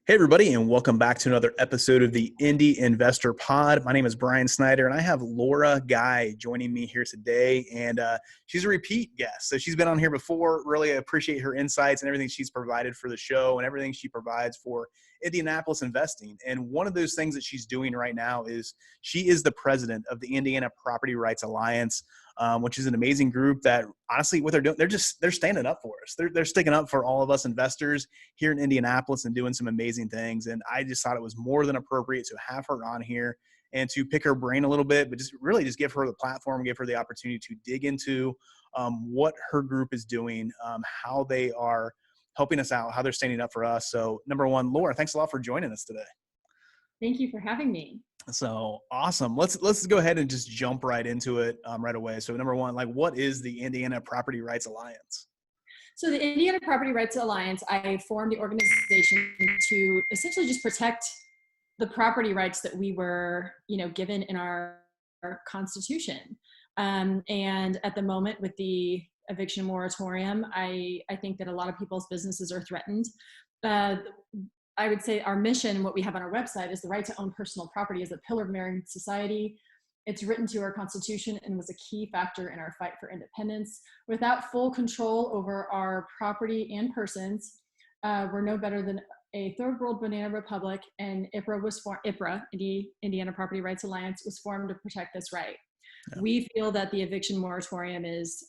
Hey, everybody, and welcome back to another episode of the Indy Investor Pod. My name is Brian Snyder, and I have Laura Guy joining me here today. And she's a repeat guest. So she's been on here before. Really appreciate her insights and everything she's provided for the show and everything she provides for Indianapolis investing. And one of those things that she's doing right now is she is the president of the Indiana Property Rights Alliance, which is an amazing group that honestly, what they're doing, they're standing up for us. They're sticking up for all of us investors here in Indianapolis and doing some amazing things. And I just thought it was more than appropriate to have her on here and to pick her brain a little bit, but just really just give her the platform, give her the opportunity to dig into what her group is doing, how they are helping us out, how they're standing up for us. So number one, Laura, thanks a lot for joining us today. Thank you for having me. So awesome. Let's go ahead and just jump right into it right away. So number one, like, what is the Indiana Property Rights Alliance? So the Indiana Property Rights Alliance, I formed the organization to essentially just protect the property rights that we were, given in our Constitution. And at the moment with the eviction moratorium, I think that a lot of people's businesses are threatened. I would say our mission, what we have on our website, is the right to own personal property as a pillar of American society. It's written to our Constitution and was a key factor in our fight for independence. Without full control over our property and persons, we're no better than a third world banana republic, and IPRA, Indiana Property Rights Alliance, was formed to protect this right. Yeah. We feel that the eviction moratorium is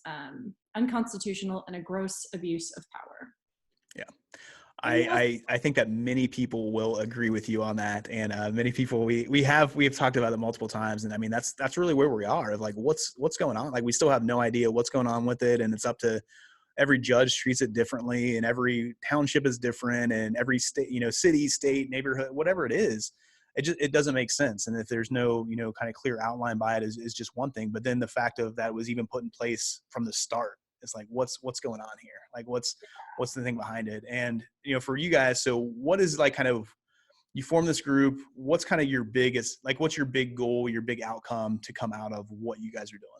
unconstitutional and a gross abuse of power. Yeah. I think that many people will agree with you on that. And many people, we have talked about it multiple times. And I mean, that's really where we are, of like, what's going on? Like, we still have no idea what's going on with it. And it's up to every judge treats it differently, and every township is different, and every state, city, state, neighborhood, whatever it is, it doesn't make sense. And if there's no, kind of clear outline by it is just one thing. But then the fact of that was even put in place from the start. It's like, what's going on here? Like, what's the thing behind it? And, for you guys, so what is, like, kind of, you form this group, what's kind of your biggest, like, what's your big goal, your big outcome to come out of what you guys are doing?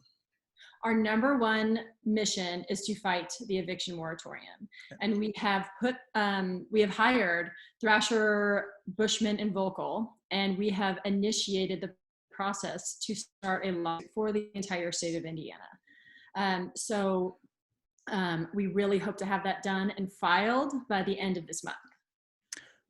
Our number one mission is to fight the eviction moratorium. And we have hired Thrasher, Bushman, and Volkel, and we have initiated the process to start a lawsuit for the entire state of Indiana. We really hope to have that done and filed by the end of this month.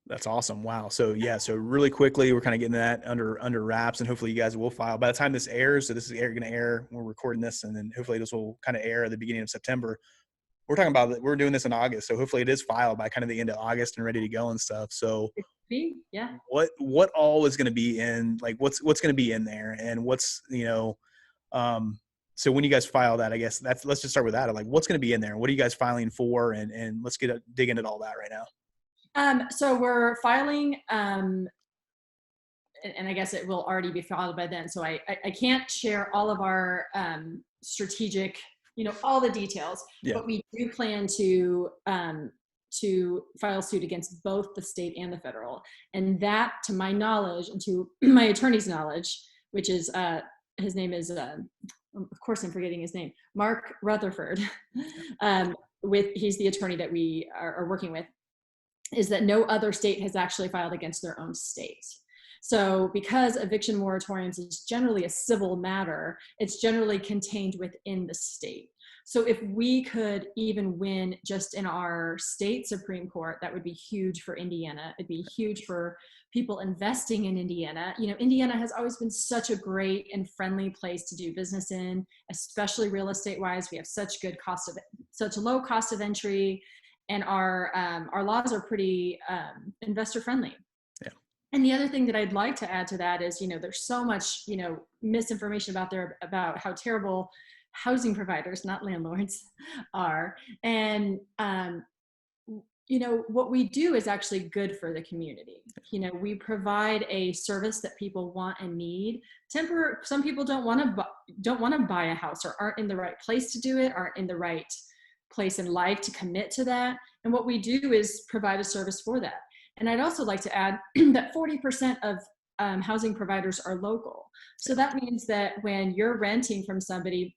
That's awesome. Wow. So yeah, so really quickly, we're kind of getting that under wraps, and hopefully you guys will file by the time this airs. So this is going to air, we're recording this, and then hopefully this will kind of air at the beginning of September. We're talking about, we're doing this in August. So hopefully it is filed by kind of the end of August and ready to go and stuff. So yeah. What all is going to be in, like, what's going to be in there, and what's, so when you guys file that, I guess let's just start with that. Like, what's going to be in there? What are you guys filing for? And let's dig into all that right now. So we're filing, and I guess it will already be filed by then. So I can't share all of our strategic, all the details, yeah. But we do plan to file suit against both the state and the federal. And that, to my knowledge, and to my attorney's knowledge, which is, his name is, of course I'm forgetting his name, Mark Rutherford, he's the attorney that we are working with, is that no other state has actually filed against their own state. So because eviction moratoriums is generally a civil matter, it's generally contained within the state. So if we could even win just in our state Supreme Court, that would be huge for Indiana. It'd be huge for people investing in Indiana. Indiana has always been such a great and friendly place to do business in, especially real estate wise. We have such a low cost of entry, and our laws are pretty investor friendly. Yeah. And the other thing that I'd like to add to that is, there's so much, misinformation about how terrible housing providers, not landlords, are. And, what we do is actually good for the community. We provide a service that people want and need. Some people don't want to buy a house, or aren't in the right place to do it, aren't in the right place in life to commit to that. And what we do is provide a service for that. And I'd also like to add that 40% of housing providers are local. So that means that when you're renting from somebody,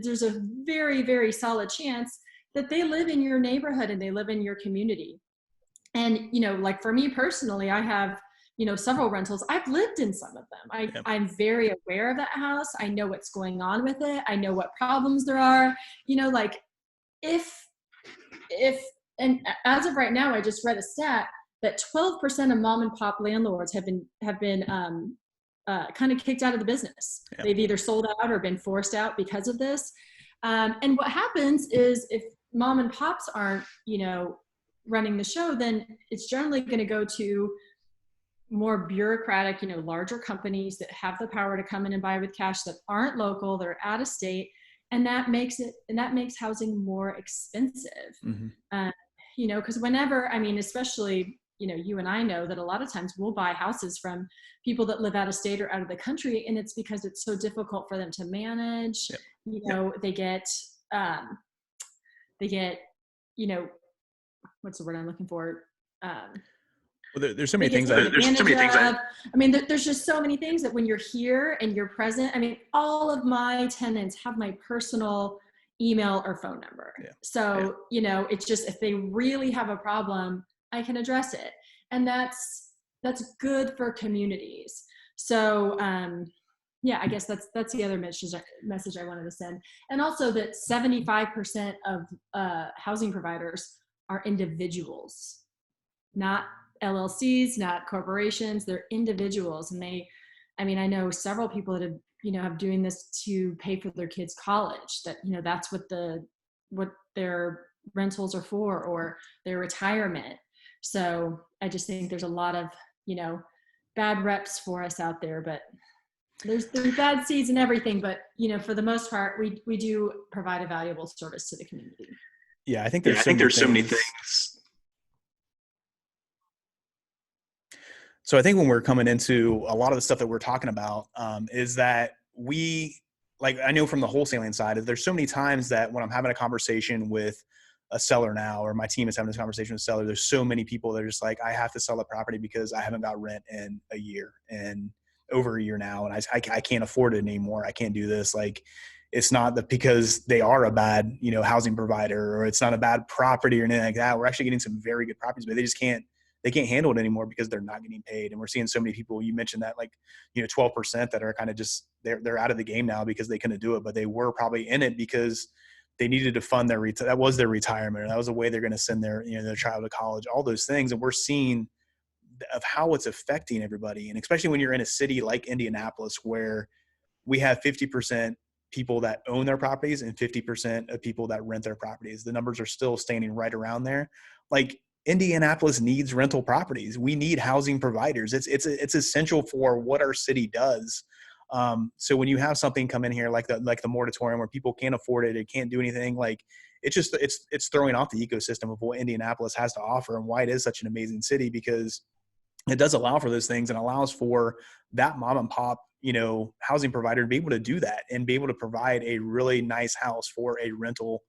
there's a very, very solid chance that they live in your neighborhood and they live in your community. And, like for me personally, I have, several rentals. I've lived in some of them. I'm very aware of that house. I know what's going on with it. I know what problems there are, like if, and as of right now, I just read a stat that 12% of mom and pop landlords have been kind of kicked out of the business. Yeah. They've either sold out or been forced out because of this. And what happens is if mom and pops aren't, running the show, then it's generally going to go to more bureaucratic, larger companies that have the power to come in and buy with cash, that aren't local, they're out of state. And that makes housing more expensive. Mm-hmm. Because whenever, especially, you and I know that a lot of times we'll buy houses from people that live out of state or out of the country, and it's because it's so difficult for them to manage. Yep. They get, what's the word I'm looking for? Well, there's so many things. There's just so many things that when you're here and you're present, all of my tenants have my personal email or phone number. Yeah. So, it's just, if they really have a problem, I can address it. And that's good for communities. So, I guess that's the other message I wanted to send. And also that 75% of housing providers are individuals, not LLCs, not corporations. They're individuals. And I know several people that have doing this to pay for their kids' college, that, that's what their rentals are for, or their retirement. So I just think there's a lot of, bad reps for us out there, but there's bad seeds and everything. But, for the most part, we do provide a valuable service to the community. Yeah, I think there's so many things. So I think when we're coming into a lot of the stuff that we're talking about, is that I know from the wholesaling side, there's so many times that when I'm having a conversation with a seller now, or my team is having this conversation with a seller, there's so many people that are just like, I have to sell the property because I haven't got rent in a year and over a year now. And I can't afford it anymore. I can't do this. Like, it's not that because they are a bad, housing provider, or it's not a bad property or anything like that. We're actually getting some very good properties, but they can't handle it anymore because they're not getting paid. And we're seeing so many people, you mentioned that, 12% that are kind of just, they're out of the game now because they couldn't do it, but they were probably in it because they needed to fund that was their retirement. Or that was a way they're going to send their child to college, all those things. And we're seeing of how it's affecting everybody. And especially when you're in a city like Indianapolis, where we have 50% people that own their properties and 50% of people that rent their properties. The numbers are still standing right around there. Like, Indianapolis needs rental properties. We need housing providers. It's essential for what our city does. So when you have something come in here like the moratorium, where people can't afford it, it can't do anything, it's throwing off the ecosystem of what Indianapolis has to offer and why it is such an amazing city, because it does allow for those things and allows for that mom and pop, housing provider to be able to do that and be able to provide a really nice house for a rental,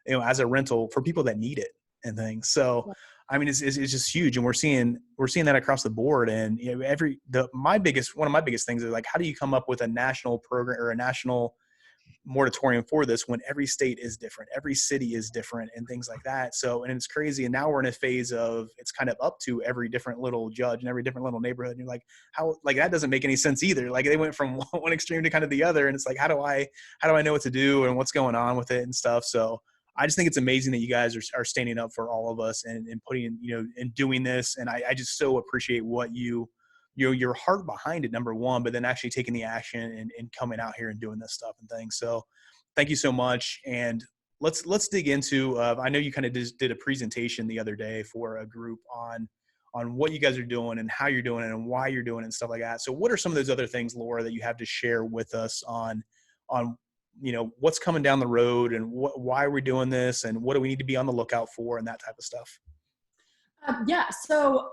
as a rental for people that need it and things. So, it's just huge. And we're seeing that across the board. And, one of my biggest things is, like, how do you come up with a national program or a national moratorium for this when every state is different, every city is different, and things like that. So, and it's crazy. And now we're in a phase of, it's kind of up to every different little judge and every different little neighborhood. And you're like, how, that doesn't make any sense either. Like, they went from one extreme to kind of the other. And it's like, how do I know what to do and what's going on with it and stuff. So I just think it's amazing that you guys are standing up for all of us and putting, and doing this. And I just so appreciate what your heart behind it, number one, but then actually taking the action and coming out here and doing this stuff and things. So thank you so much. And let's dig into, I know you kind of did a presentation the other day for a group on what you guys are doing and how you're doing it and why you're doing it and stuff like that. So what are some of those other things, Laura, that you have to share with us on what's coming down the road and why we're doing this and what do we need to be on the lookout for and that type of stuff? So,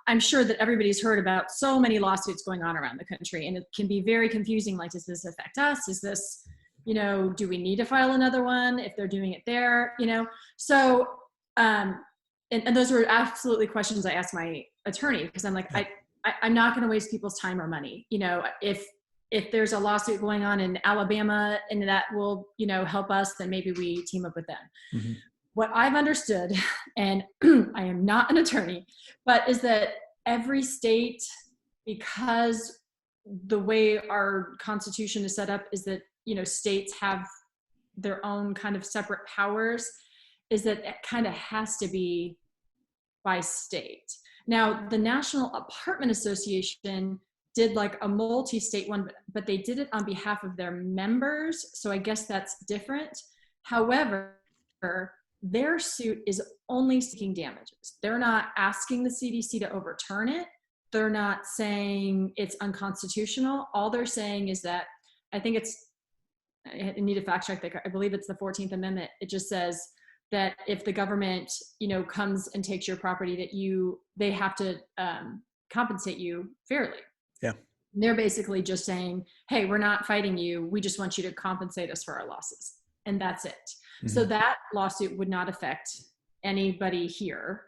I'm sure that everybody's heard about so many lawsuits going on around the country, and it can be very confusing. Like, does this affect us? Is this, do we need to file another one if they're doing it there? So, and those were absolutely questions I asked my attorney, because I'm like, I'm not going to waste people's time or money. If there's a lawsuit going on in Alabama and that will, help us, then maybe we team up with them. Mm-hmm. what I've understood, and I am not an attorney, but is that every state, because the way our Constitution is set up is that, states have their own kind of separate powers, is that it kind of has to be by state. Now, the National Apartment Association did like a multi-state one, but they did it on behalf of their members. So I guess that's different. However, their suit is only seeking damages. They're not asking the CDC to overturn it. They're not saying it's unconstitutional. All they're saying is that, I need to fact check that. I believe it's the 14th Amendment. It just says that if the government, comes and takes your property, that they have to compensate you fairly. Yeah. And they're basically just saying, hey, we're not fighting you. We just want you to compensate us for our losses. And that's it. Mm-hmm. So that lawsuit would not affect anybody here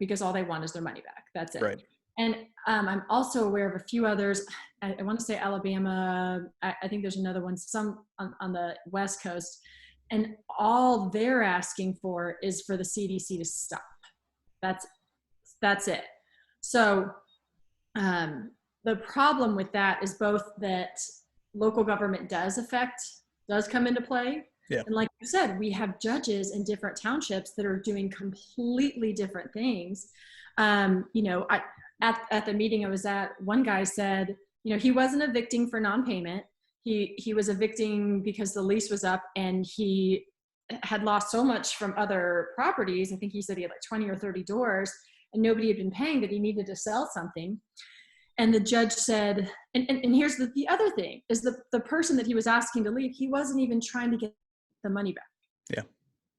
because all they want is their money back. That's it. Right. And I'm also aware of a few others. I want to say Alabama. I think there's another one, some on the West Coast. And all they're asking for is for the CDC to stop. That's it. So the problem with that is both that local government does come into play. Yeah. And like you said, we have judges in different townships that are doing completely different things. At the meeting I was at, one guy said, he wasn't evicting for non-payment. He was evicting because the lease was up and he had lost so much from other properties. I think he said he had like 20 or 30 doors and nobody had been paying, that he needed to sell something. And the judge said, and here's the other thing, is the person that he was asking to leave, he wasn't even trying to get the money back. Yeah.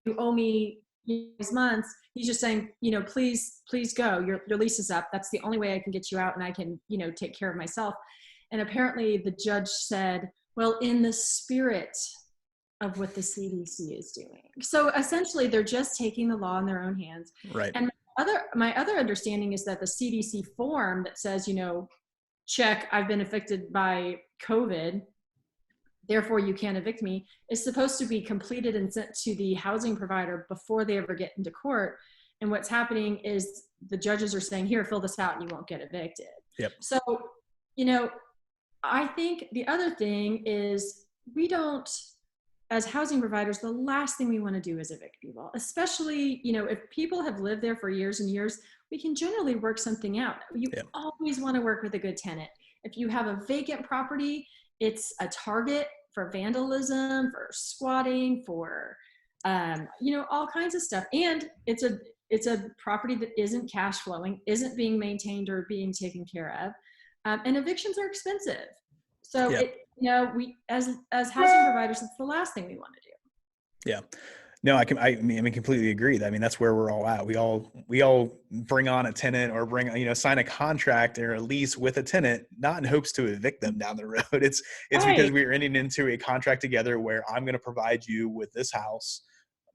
You owe me these months. He's just saying, please go. Your lease is up. That's the only way I can get you out and I can, take care of myself. And apparently the judge said, well, in the spirit of what the CDC is doing. So essentially they're just taking the law in their own hands. Right. And my other understanding is that the CDC form that says, check, I've been affected by COVID, therefore you can't evict me, is supposed to be completed and sent to the housing provider before they ever get into court. And what's happening is the judges are saying, here, fill this out and you won't get evicted. Yep. So, I think the other thing is we don't, as housing providers, the last thing we want to do is evict people, especially, if people have lived there for years and years, we can generally work something out. You always want to work with a good tenant. If you have a vacant property, it's a target for vandalism, for squatting, for, all kinds of stuff. And it's a property that isn't cash flowing, isn't being maintained or being taken care of. And evictions are expensive. So, we, as housing providers, it's the last thing we want to do. Yeah. No, I completely agree. I mean, that's where we're all at. We all bring on a tenant or sign a contract or a lease with a tenant, not in hopes to evict them down the road. It's right. Because we're entering into a contract together where I'm going to provide you with this house,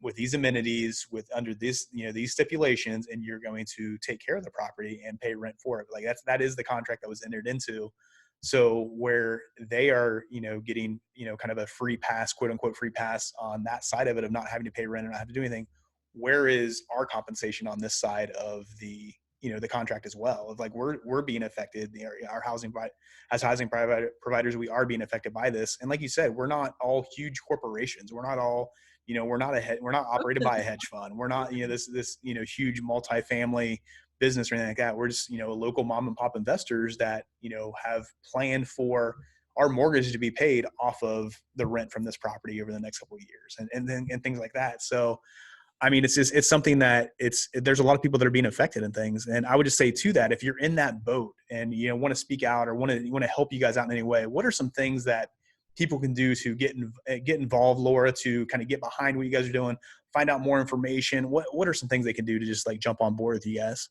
with these amenities, with under this, these stipulations, and you're going to take care of the property and pay rent for it. Like that is the contract that was entered into. So where they are, getting, kind of a free pass, quote unquote, free pass on that side of it, of not having to pay rent and not having to do anything. Where is our compensation on this side of the, the contract as well? Of like, we're being affected, our housing providers, we are being affected by this. And like you said, we're not all huge corporations. We're not all, we're not operated by a hedge fund. We're not, this huge multifamily business or anything like that. We're just, local mom and pop investors that, have planned for our mortgage to be paid off of the rent from this property over the next couple of years and things like that. So, I mean, it's something that there's a lot of people that are being affected and things. And I would just say to that, if you're in that boat and, want to speak out or want to help you guys out in any way, what are some things that people can do to get involved, Laura, to kind of get behind what you guys are doing, find out more information? What are some things they can do to just like jump on board with you guys?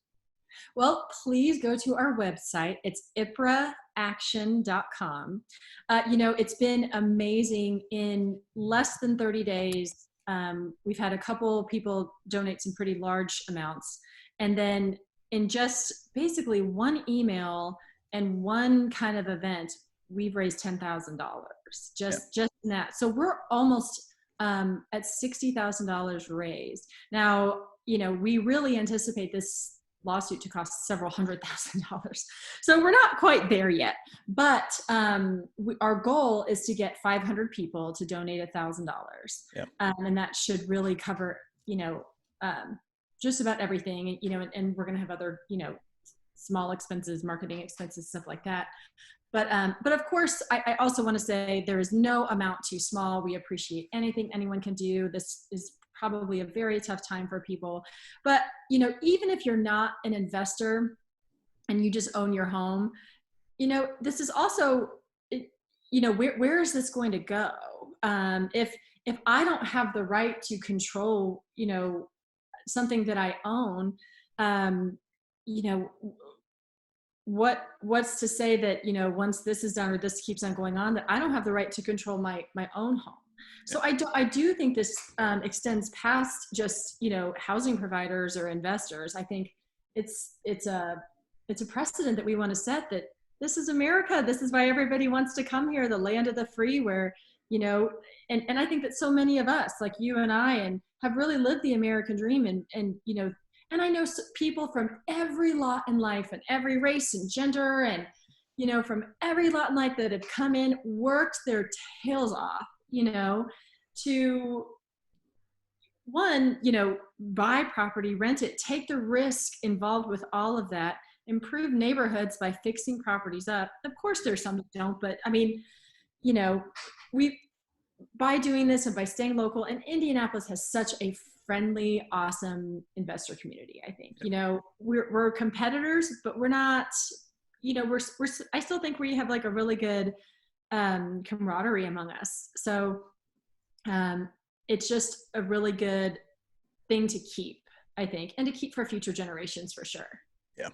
Well, please go to our website. It's ipraaction.com. It's been amazing. In less than 30 days, we've had a couple people donate some pretty large amounts. And then in just basically one email and one kind of event, we've raised $10,000 just in that. So we're almost at $60,000 raised. Now, we really anticipate this lawsuit to cost several $100,000. So we're not quite there yet, but our goal is to get 500 people to donate $1,000. Yep. And that should really cover, just about everything, and we're going to have other, small expenses, marketing expenses, stuff like that. But of course, I also want to say there is no amount too small. We appreciate anything anyone can do. This is probably a very tough time for people. But, even if you're not an investor and you just own your home, this is also, where is this going to go? If I don't have the right to control, something that I own, what's to say that, once this is done or this keeps on going on, that I don't have the right to control my own home. So I do think this extends past just, housing providers or investors. I think it's a precedent that we want to set, that this is America. This is why everybody wants to come here, the land of the free, where, and I think that so many of us, like you and I, and have really lived the American dream, and I know people from every lot in life and every race and gender and, from every lot in life that have come in, worked their tails off, to one, buy property, rent it, take the risk involved with all of that, improve neighborhoods by fixing properties up. Of course, there's some that don't, but I mean, by doing this and by staying local, and Indianapolis has such a friendly, awesome investor community. I think, we're competitors, but we're not, I still think we have like a really good camaraderie among us. So it's just a really good thing to keep, I think, and to keep for future generations for sure. Yeah.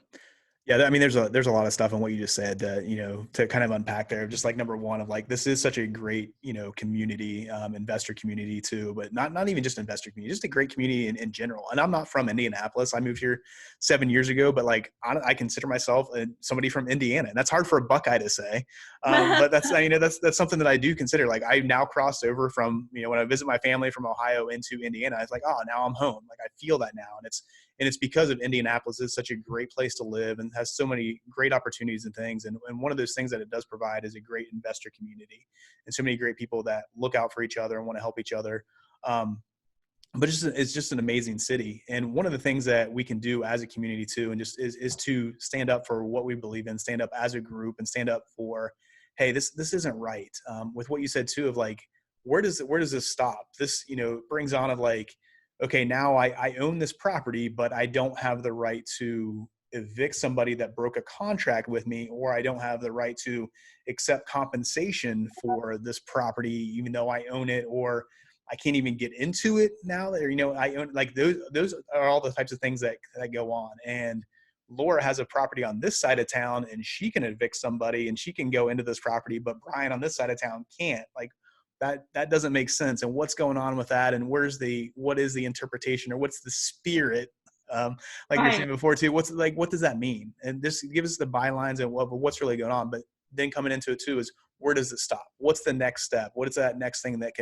Yeah, I mean, there's a lot of stuff in what you just said that, to kind of unpack there. Just like number one of like, this is such a great, community, investor community too, but not even just investor community, just a great community in general. And I'm not from Indianapolis. I moved here 7 years ago, but like, I consider myself somebody from Indiana, and that's hard for a Buckeye to say. But that's something that I do consider. Like, I now crossed over from, when I visit my family from Ohio into Indiana, it's like, oh, now I'm home. Like, I feel that now. And it's because of Indianapolis is such a great place to live and has so many great opportunities and things. And one of those things that it does provide is a great investor community and so many great people that look out for each other and want to help each other. But it's just an amazing city. And one of the things that we can do as a community too, and just is to stand up for what we believe in, stand up as a group, and stand up for, hey, this isn't right. With what you said too, of like, where does this stop? This, brings on of like, okay, now I own this property, but I don't have the right to evict somebody that broke a contract with me, or I don't have the right to accept compensation for this property, even though I own it, or I can't even get into it now that, I own, like those are all the types of things that go on. And Laura has a property on this side of town and she can evict somebody and she can go into this property, but Brian on this side of town can't. Like, that doesn't make sense. And what's going on with that? And what is the interpretation, or what's the spirit? Like right. You're saying before too, what does that mean? And this gives us the bylines and what's really going on. But then coming into it too is, where does it stop? What's the next step? What is that next thing that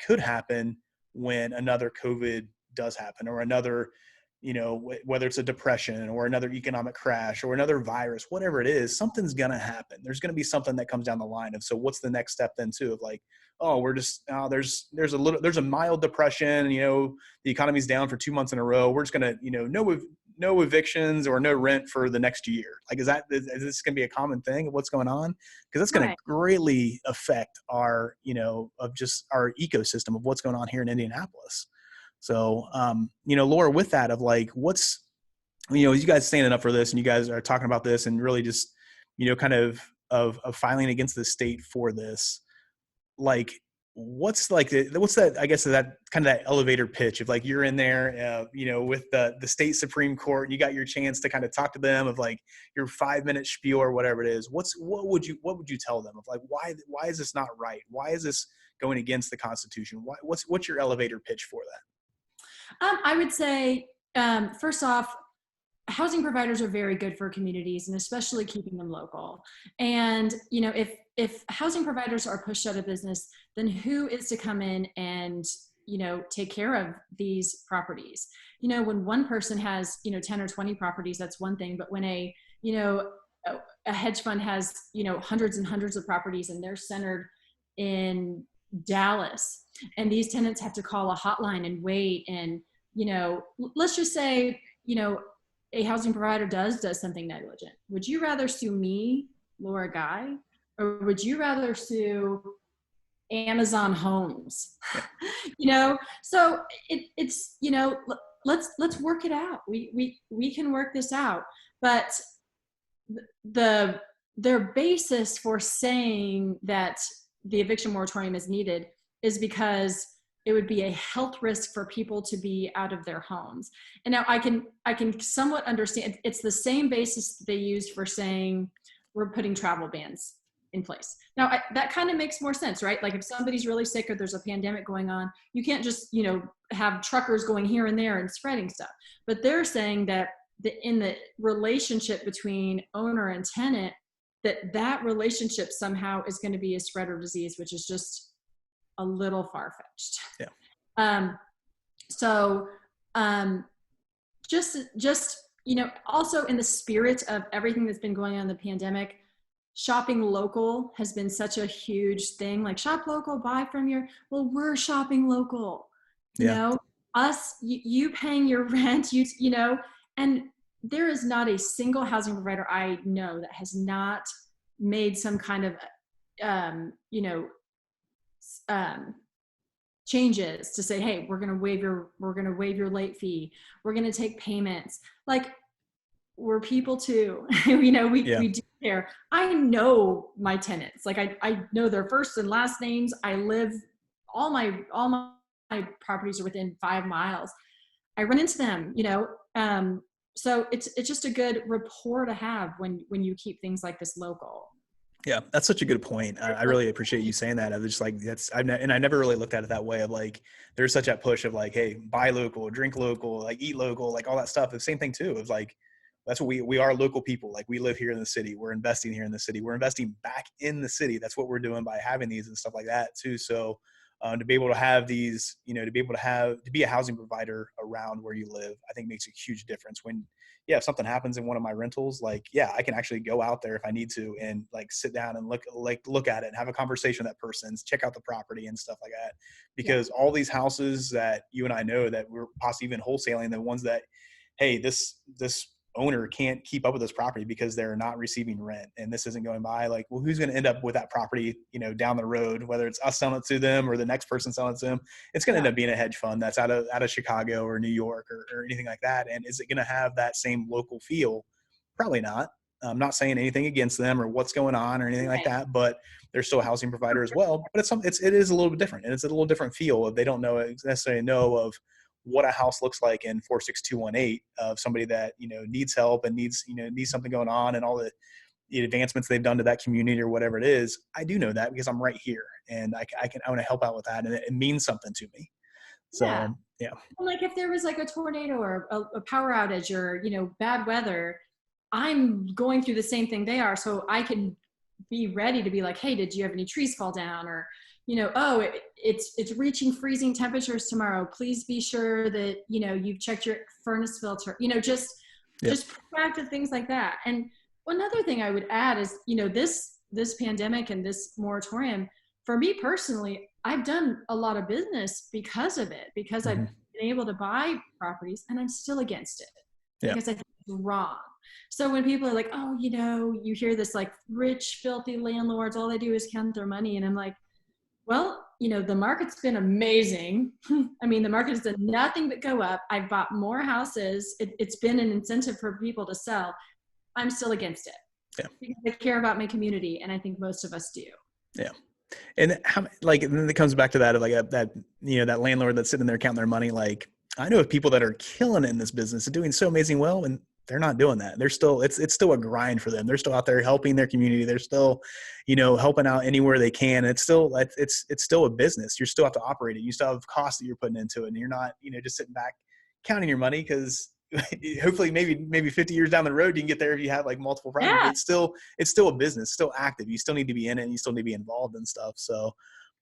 could happen when another COVID does happen, or another, whether it's a depression or another economic crash or another virus, whatever it is, something's going to happen. There's going to be something that comes down the line of, so what's the next step then too, of like, oh, we're just, there's a mild depression, the economy's down for 2 months in a row. We're just going to, no evictions or no rent for the next year. Like, is this going to be a common thing of what's going on? Because that's going to greatly affect our, of just our ecosystem of what's going on here in Indianapolis. So, Laura, with that of like, what's, you guys standing up for this and you guys are talking about this and really just, kind of filing against the state for this, like, what's that, I guess, that kind of that elevator pitch of like, you're in there, with the state Supreme Court, you got your chance to kind of talk to them of like your 5-minute spiel or whatever it is. What would you tell them of like, why is this not right? Why is this going against the Constitution? What's your elevator pitch for that? I would say, first off, housing providers are very good for communities, and especially keeping them local. And, if housing providers are pushed out of business, then who is to come in and, take care of these properties? When one person has, 10 or 20 properties, that's one thing. But when a hedge fund has, hundreds and hundreds of properties, and they're centered in Dallas, and these tenants have to call a hotline and wait, and, let's just say, a housing provider does something negligent. Would you rather sue me, Laura Guy, or would you rather sue Amazon Homes? So it's, let's work it out. We can work this out. But their basis for saying that the eviction moratorium is needed is because it would be a health risk for people to be out of their homes. And now I can somewhat understand, it's the same basis they used for saying we're putting travel bans in place. Now that kind of makes more sense, right? Like if somebody's really sick or there's a pandemic going on, you can't just, have truckers going here and there and spreading stuff. But they're saying that in the relationship between owner and tenant, that relationship somehow is going to be a spread of disease, which is just a little far-fetched. Yeah. Just also in the spirit of everything that's been going on in the pandemic, shopping local has been such a huge thing. Like shop local, buy from we're shopping local. You paying your rent, and there is not a single housing provider I know that has not made some kind of changes to say, hey, we're going to waive your late fee. We're going to take payments. Like we're people too. We do care. I know my tenants. Like I know their first and last names. All my properties are within 5 miles. I run into them, so it's just a good rapport to have when you keep things like this local. Yeah, that's such a good point. I really appreciate you saying that. I was just like, and I never really looked at it that way of like, there's such a push of like, hey, buy local, drink local, like eat local, like all that stuff. The same thing too, of like, that's what we are local people. Like we live here in the city. We're investing here in the city. We're investing back in the city. That's what we're doing by having these and stuff like that too. So to be able to have these, to be a housing provider around where you live, I think makes a huge difference. When, if something happens in one of my rentals, like, I can actually go out there if I need to and like sit down and look at it and have a conversation with that person, check out the property and stuff like that. Because all these houses that you and I know that we're possibly even wholesaling, the ones that, hey, this owner can't keep up with this property because they're not receiving rent and this isn't going by, like, well, who's going to end up with that property, down the road, whether it's us selling it to them or the next person selling it to them? It's going to end up being a hedge fund that's out of Chicago or New York or anything like that. And is it going to have that same local feel? Probably not. I'm not saying anything against them or what's going on or anything like that, but they're still a housing provider as well. But it is a little bit different, and it's a little different feel of, they don't necessarily know of what a house looks like in 46218 of somebody that, needs help and needs something going on, and all the advancements they've done to that community or whatever it is. I do know that because I'm right here and I want to help out with that. And it means something to me. So, yeah. Well, like if there was like a tornado or a power outage or, bad weather, I'm going through the same thing they are. So I can be ready to be like, hey, did you have any trees fall down? Or, it's reaching freezing temperatures tomorrow. Please be sure that, you've checked your furnace filter, just proactive things like that. And another thing I would add is, this pandemic and this moratorium, for me personally, I've done a lot of business because of it, because I've been able to buy properties, and I'm still against it because I think it's wrong. So when people are like, oh, you hear this like rich, filthy landlords, all they do is count their money. And I'm like, well, the market's been amazing. I mean, the market has done nothing but go up. I've bought more houses. It's been an incentive for people to sell. I'm still against it. Yeah. Because I care about my community, and I think most of us do. Yeah. And then it comes back to that of like that landlord that's sitting there counting their money. Like, I know of people that are killing it in this business and doing so amazing well, and they're not doing that. They're still, it's still a grind for them. They're still out there helping their community. They're still, helping out anywhere they can. It's still a business. You still have to operate it. You still have costs that you're putting into it, and you're not, just sitting back counting your money, because hopefully maybe 50 years down the road, you can get there if you have like multiple properties, but Yeah. it's still a business, still active. You still need to be in it and you still need to be involved in stuff. So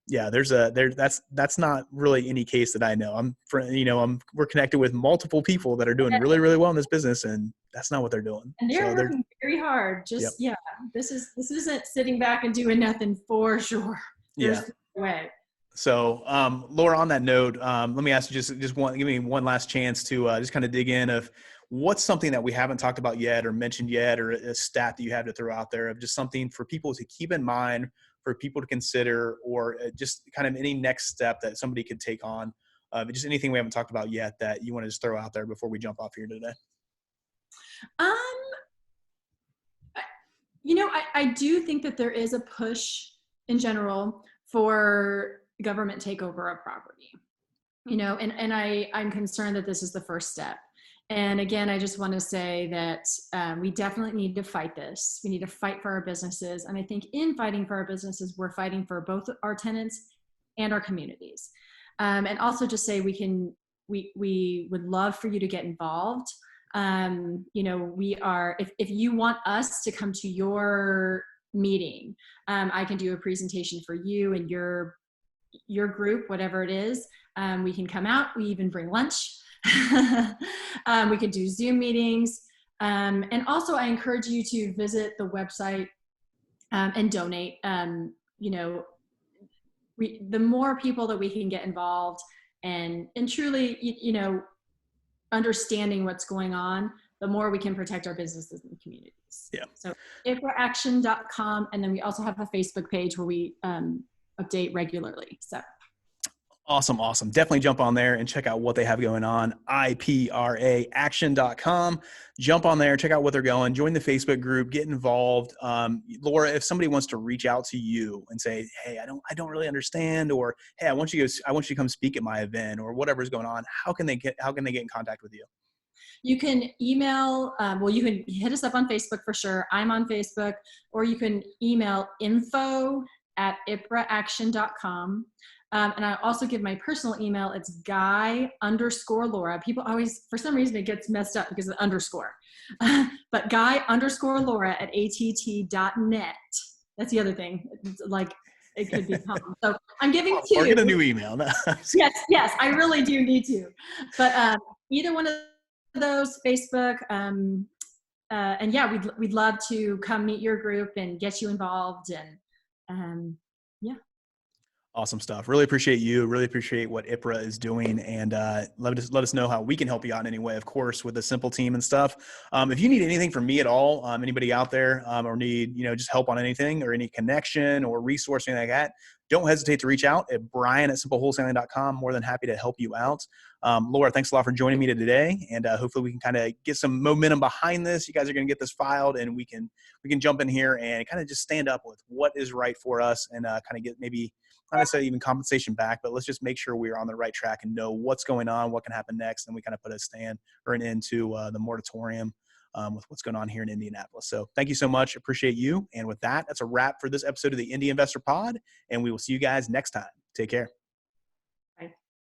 yeah, that's not really any case that I know. We're connected with multiple people that are doing really, really well in this business, and that's not what they're doing. And they're So working very hard. yep. Just, yeah, this isn't sitting back and doing nothing for sure. There's Yeah. no way. So, Laura, on that note, let me ask you give me one last chance to just kind of dig in of what's something that we haven't talked about yet or mentioned yet, or a stat that you have to throw out there of just something for people to keep in mind, for people to consider, or just kind of any next step that somebody could take on, just anything we haven't talked about yet that you want to just throw out there before we jump off here today. Um, I do think that there is a push in general for government takeover of property, and I'm concerned that this is the first step. And again, I just want to say that we definitely need to fight this. We need to fight for our businesses. And I think in fighting for our businesses, we're fighting for both our tenants and our communities. And also just say we would love for you to get involved. We are, if you want us to come to your meeting, I can do a presentation for you and your group, whatever it is. We can come out, we even bring lunch. We could do Zoom meetings. And also I encourage you to visit the website and donate. The more people that we can get involved and truly, understanding what's going on, the more we can protect our businesses and communities. Yeah. So IPRAction.com. And then we also have a Facebook page where we update regularly. So Awesome. Definitely jump on there and check out what they have going on. IPRAaction.com. Jump on there, check out what they're going, join the Facebook group, get involved. Laura, if somebody wants to reach out to you and say, hey, I don't really understand, or hey, I want you to come speak at my event, or whatever's going on, how can they get in contact with you? You can email, you can hit us up on Facebook for sure. I'm on Facebook, or you can email info@ipraaction.com. And I also give my personal email. It's Guy_Laura. People always, for some reason, it gets messed up because of the underscore. But Guy_Laura at att.net. That's the other thing. It's like it could be common. So I'm giving two. Or get a new email. Yes, I really do need to. But either one of those, Facebook. And yeah, we'd love to come meet your group and get you involved. And yeah. Awesome stuff. Really appreciate you. Really appreciate what IPRA is doing, and let us know how we can help you out in any way, of course, with the simple team and stuff. If you need anything from me at all, anybody out there, or need just help on anything or any connection or resource, anything like that, don't hesitate to reach out at brian@simplewholesaling.com. More than happy to help you out. Laura, thanks a lot for joining me today, and hopefully we can kind of get some momentum behind this. You guys are going to get this filed, and we can jump in here and kind of just stand up with what is right for us, and kind of get maybe not necessarily even compensation back, but let's just make sure we're on the right track and know what's going on, what can happen next, and we kind of put a stand or an end to the moratorium with what's going on here in Indianapolis. So thank you so much. Appreciate you. And with that, that's a wrap for this episode of the Indy Investor Pod, and we will see you guys next time. Take care.